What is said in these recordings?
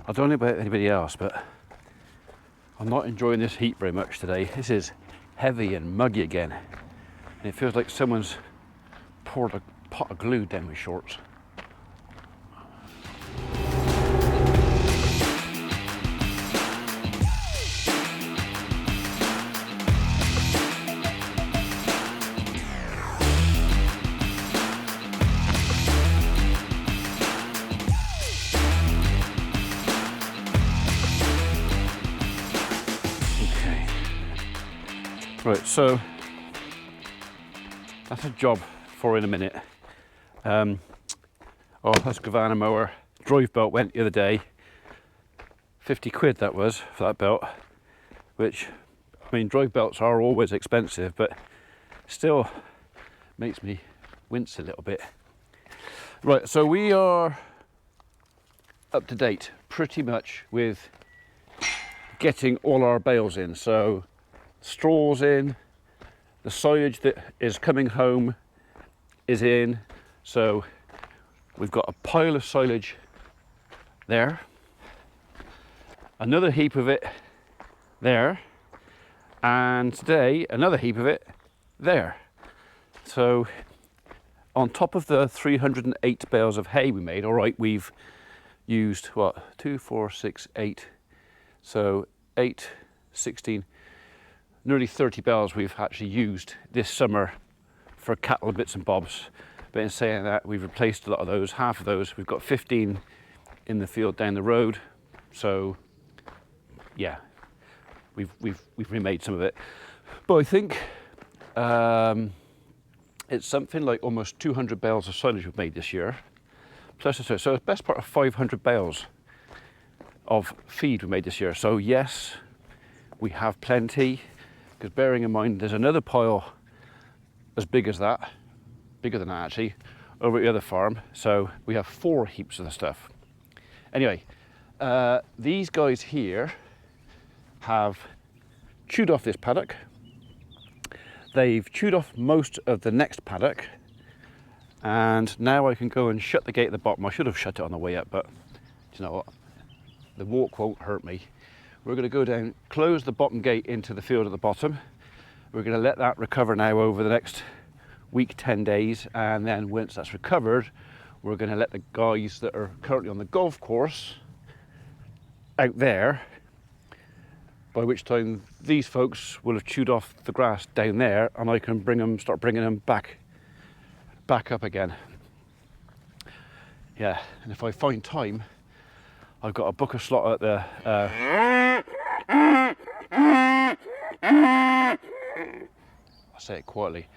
I don't know about anybody else, but I'm not enjoying this heat very much today. This is heavy and muggy again. And it feels like someone's poured a pot of glue down my shorts. Right, so that's a job for in a minute. Oh, Husqvarna mower, drive belt went the other day. 50 quid that was for that belt, which, I mean, drive belts are always expensive, but still makes me wince a little bit. Right, so we are up to date pretty much with getting all our bales in. So straws in, the silage that is coming home is in, so we've got a pile of silage there, another heap of it there, and today another heap of it there. So on top of the 308 bales of hay we made, all right, we've used what, 2, 4, 6, 8, so 8, 16, nearly 30 bales we've actually used this summer for cattle bits and bobs. But in saying that, we've replaced a lot of those, half of those. We've got 15 in the field down the road. So yeah, we've remade some of it. But I think it's something like almost 200 bales of silage we've made this year. Plus, so it's the best part of 500 bales of feed we made this year. So yes, we have plenty. Because bearing in mind, there's another pile as big as that, bigger than that actually, over at the other farm. So we have 4 heaps of the stuff. Anyway, these guys here have chewed off this paddock. They've chewed off most of the next paddock. And now I can go and shut the gate at the bottom. I should have shut it on the way up, but you know what? The walk won't hurt me. We're going to go down, close the bottom gate into the field at the bottom. We're going to let that recover now over the next week, 10 days. And then once that's recovered, we're going to let the guys that are currently on the golf course out there, by which time these folks will have chewed off the grass down there, and I can start bringing them back up again. Yeah, and if I find time, I've got a book a slot at the I'll say it quietly,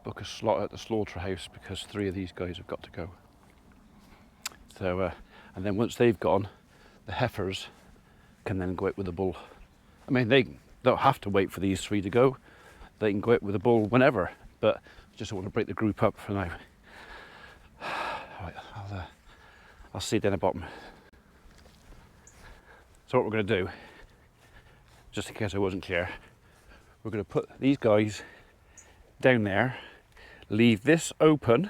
book a slot at the slaughterhouse because 3 of these guys have got to go. So and then once they've gone, the heifers can then go out with the bull. I mean, they don't have to wait for these 3 to go. They can go out with the bull whenever, but I just don't want to break the group up for now. Right, I'll see you down the bottom. So what we're going to do, just in case I wasn't clear, we're going to put these guys down there, leave this open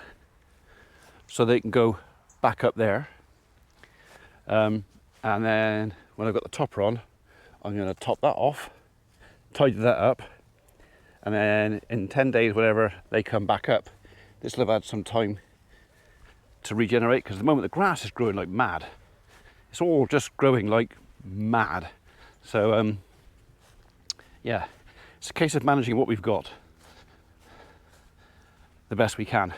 so they can go back up there, and then when I've got the topper on, I'm going to top that off, tidy that up, and then in 10 days, whatever, they come back up. This will have had some time to regenerate, because at the moment the grass is growing like mad. It's all just growing like mad. So yeah, it's a case of managing what we've got the best we can.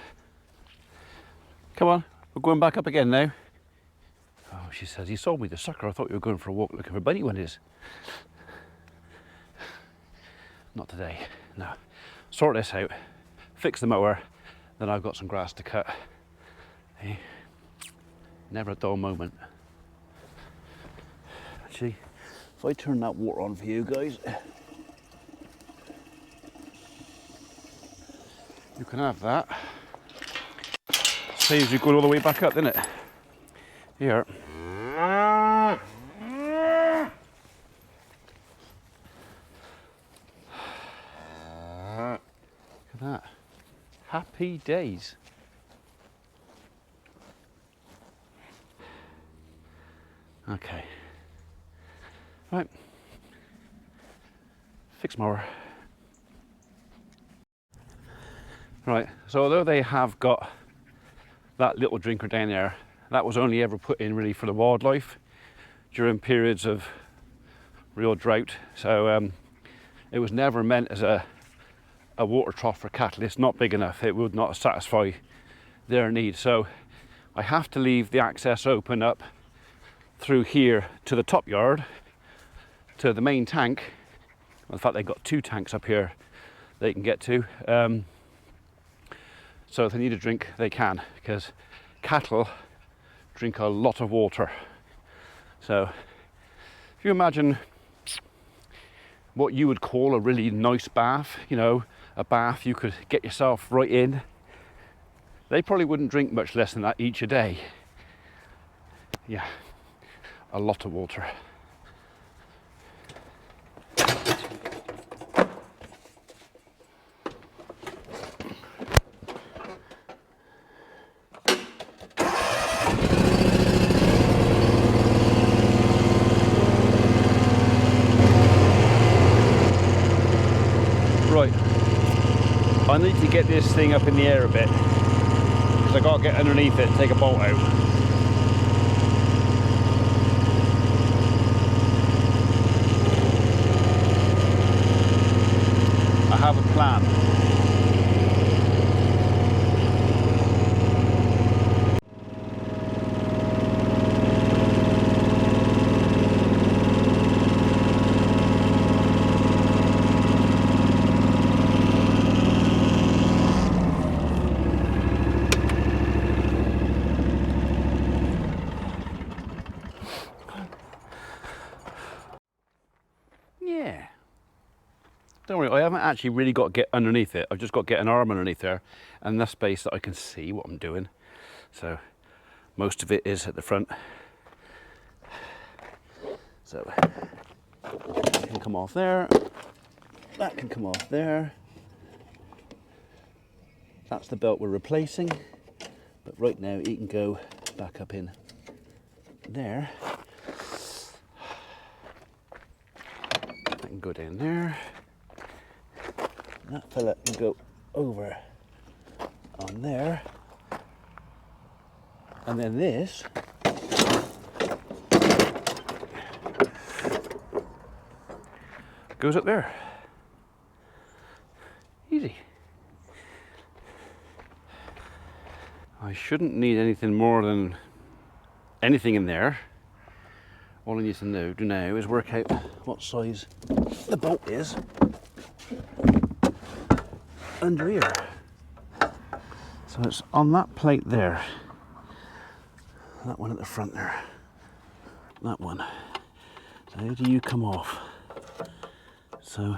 Come on, we're going back up again now. Oh, she says, you sold me the sucker. I thought you were going for a walk looking for bunny wendies. Not today, no. Sort this out, fix the mower, then I've got some grass to cut. Hey, never a dull moment. Actually, if I turn that water on for you guys, you can have that. Saves you going all the way back up, doesn't it? Here. Look at that. Happy days. Okay. Right, fix mower. Right, so although they have got that little drinker down there, that was only ever put in really for the wildlife during periods of real drought. So it was never meant as a water trough for cattle. It's not big enough. It would not satisfy their needs. So I have to leave the access open up through here to the top yard, to the main tank. In fact, they've got 2 tanks up here they can get to. So if they need a drink, they can, because cattle drink a lot of water. So if you imagine what you would call a really nice bath, you know, a bath you could get yourself right in, they probably wouldn't drink much less than that each a day. Yeah, a lot of water. Right, I need to get this thing up in the air a bit, because I got to get underneath it and take a bolt out. I have a plan. Yeah. Don't worry, I haven't actually really got to get underneath it. I've just got to get an arm underneath there and enough space that I can see what I'm doing. So most of it is at the front. So that can come off there. That can come off there. That's the belt we're replacing. But right now it can go back up in there. That can go down there. That fella can go over on there, and then this goes up there. Easy. I shouldn't need anything more than anything in there. All I need to do now is work out what size the bolt is under here. So it's on that plate there. That one at the front there. That one. So how do you come off? So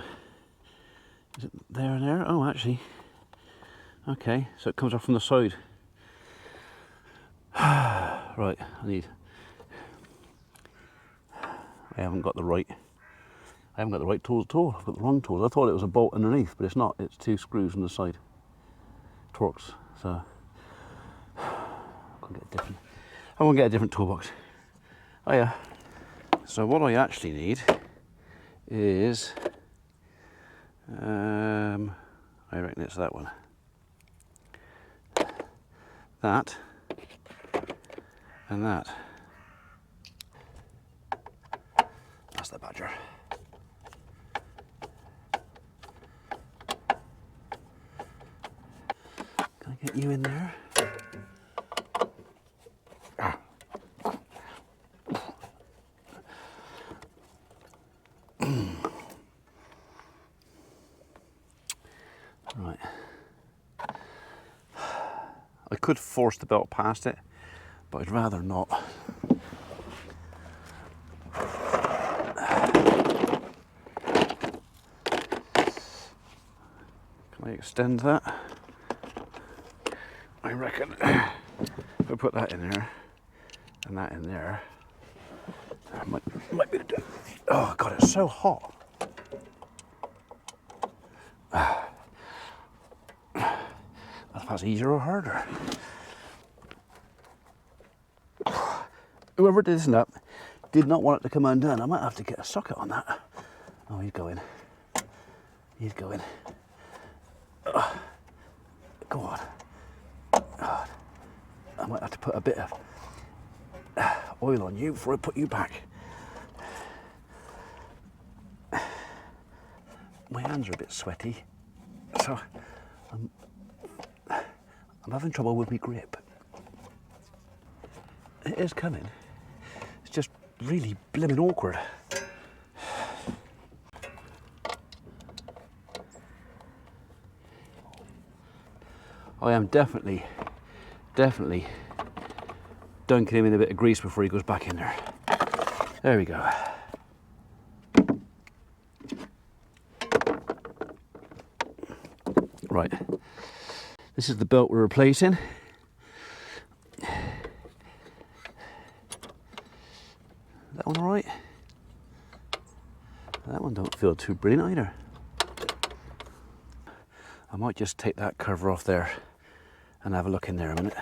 is it there and there? Oh, actually. Okay, so it comes off from the side. Right, I haven't got the right tools at all. I've got the wrong tools. I thought it was a bolt underneath, but it's not. It's 2 screws on the side. Torques. So I won't get a different toolbox. Oh yeah. So what I actually need is I reckon it's that one. That and that. That's the badger. Can I get you in there? Right. I could force the belt past it, but I'd rather not. Can I extend that? I reckon if I put that in there and that in there, I might be able to do it. Oh God, it's so hot. If that's easier or harder. Whoever did this up did not want it to come undone. I might have to get a socket on that. Oh, he's going. He's going. Go on. God. I might have to put a bit of oil on you before I put you back. My hands are a bit sweaty, so I'm having trouble with my grip. It is coming. It's just really blimmin' awkward. I am definitely dunking him in a bit of grease before he goes back in there. There we go. Right, this is the belt we're replacing. That one all right? That one don't feel too brilliant either. I might just take that cover off there and have a look in there a minute.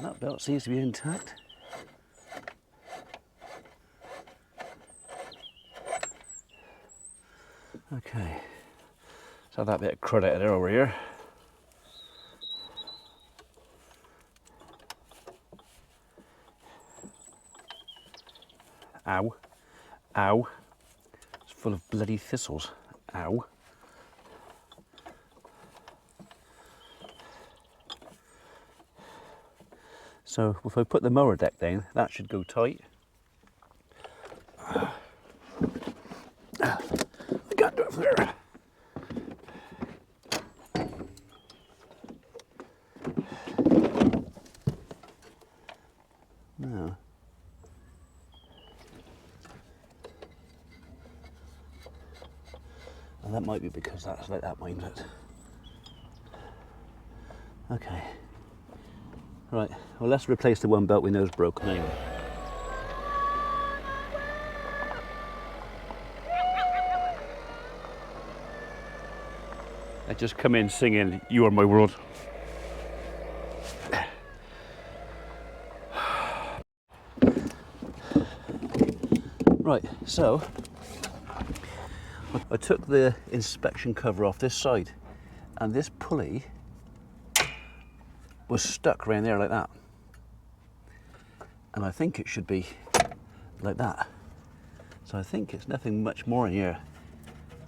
That belt seems to be intact. Okay, let's have that bit of crud out of there over here. Ow, ow, it's full of bloody thistles, ow. So if I put the mower deck down, that should go tight. I can't do it from there. No. And that might be because that's like that, mind it. Okay. Right, well let's replace the one belt we know is broken anyway. I just come in singing "You Are My World." Right, so I took the inspection cover off this side and this pulley was stuck around there like that, and I think it should be like that. So I think it's nothing much more in here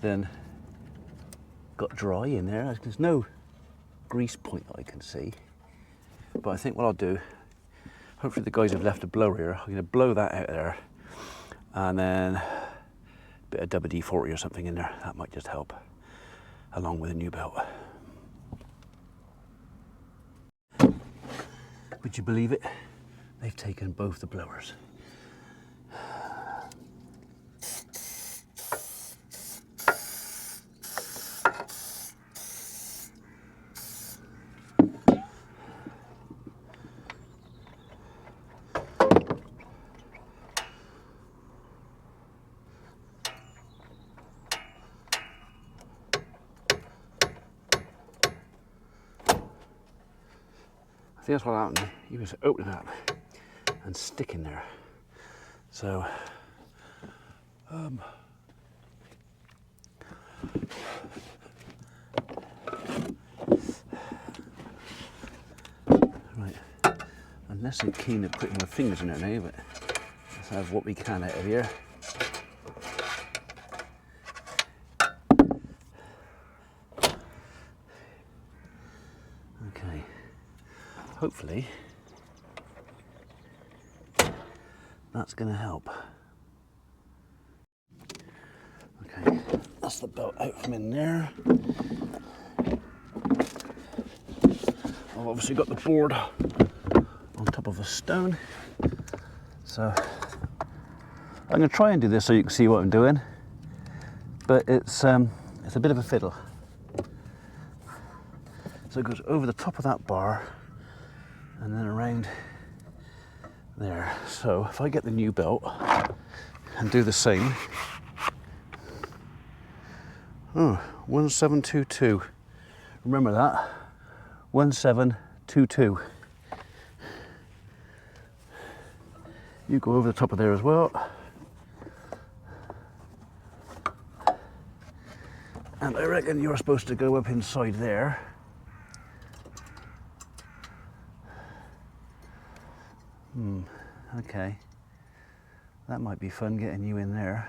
than got dry in there. There's no grease point that I can see, but I think what I'll do, hopefully the guys have left a blower here, I'm going to blow that out there and then a bit of WD-40 or something in there. That might just help along with a new belt. Would you believe it? They've taken both the blowers. I think that's what happened. He was opening up and sticking there. So, right, I'm less than keen at putting my fingers in there now, but let's have what we can out of here. Okay. Hopefully that's going to help. Okay, that's the belt out from in there. I've obviously got the board on top of a stone, so I'm going to try and do this so you can see what I'm doing, but it's a bit of a fiddle. So it goes over the top of that bar and then around there. So if I get the new belt and do the same, Oh, 1722. Remember that? 1722. You go over the top of there as well. And I reckon you're supposed to go up inside there. Okay. That might be fun getting you in there.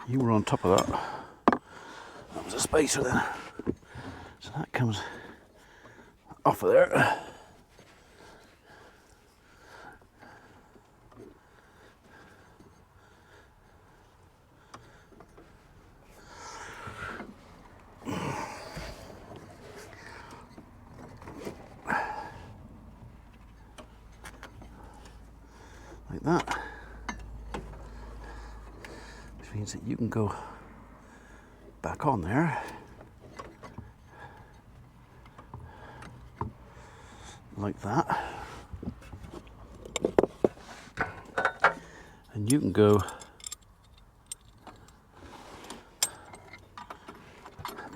You were on top of that. That was a spacer then. So that comes off of there. Like that. Which means that you can go back on there. Like that. And you can go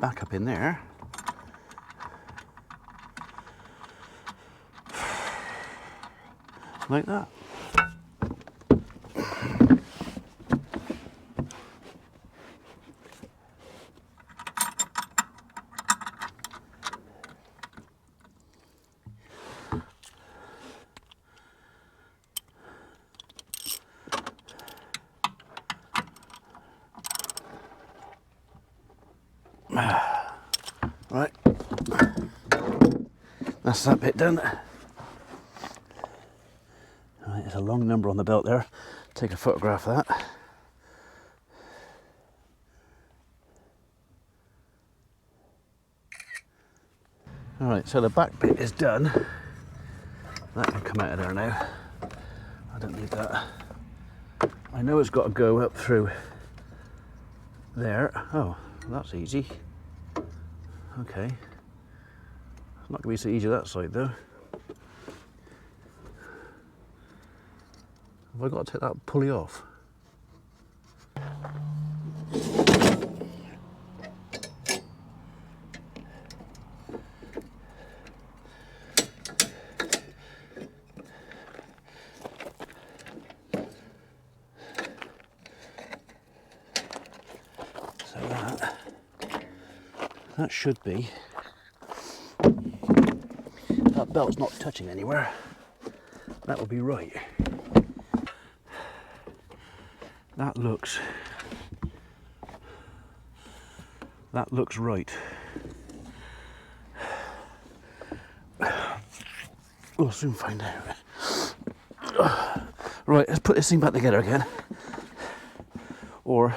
back up in there. Like that. Right, that's that bit done. Right, there's a long number on the belt there. Take a photograph of that. Alright, so the back bit is done. That can come out of there now. I don't need that. I know it's got to go up through there. Oh, that's easy. Okay. It's not going to be so easy that side though. Have I got to take that pulley off? So that should be. That belt's not touching anywhere. That will be right. That looks right. We'll soon find out. Right, let's put this thing back together again. Or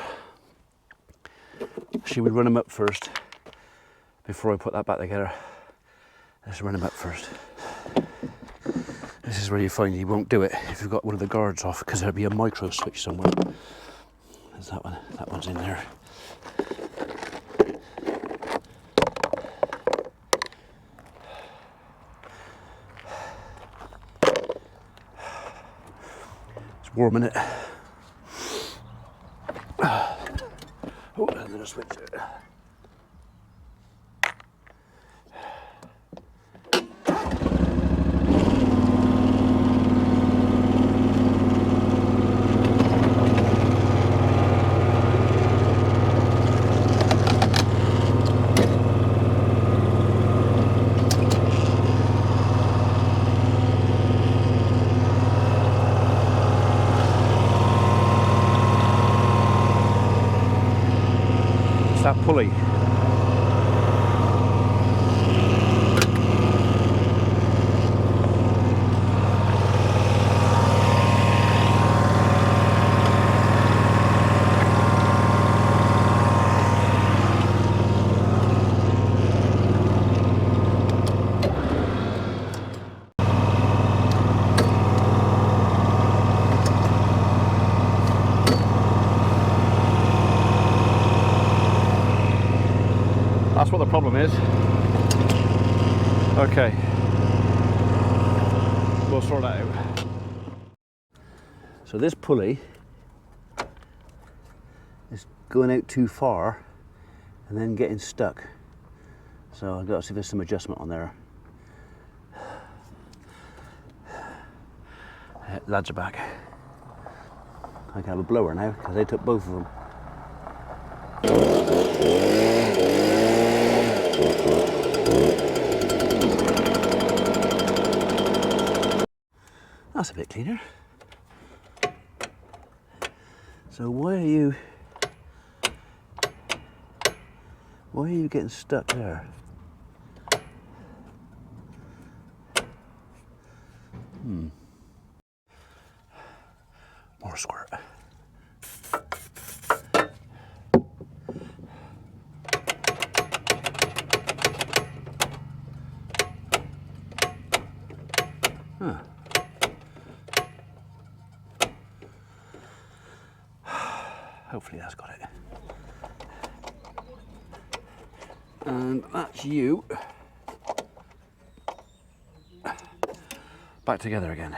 should we run them up first before I put that back together? Let's run them up first. This is where you find you won't do it if you've got one of the guards off, because there'll be a micro switch somewhere. There's that one. That one's in there. It's warming it. Oh, and then a switch. the problem is. Okay, we'll sort that out. So this pulley is going out too far and then getting stuck. So I've got to see if there's some adjustment on there. Lads are back. I can have a blower now because they took both of them. That's a bit cleaner. So why are you getting stuck there? More squirt. Huh. Hopefully that's got it. And that's you. Back together again.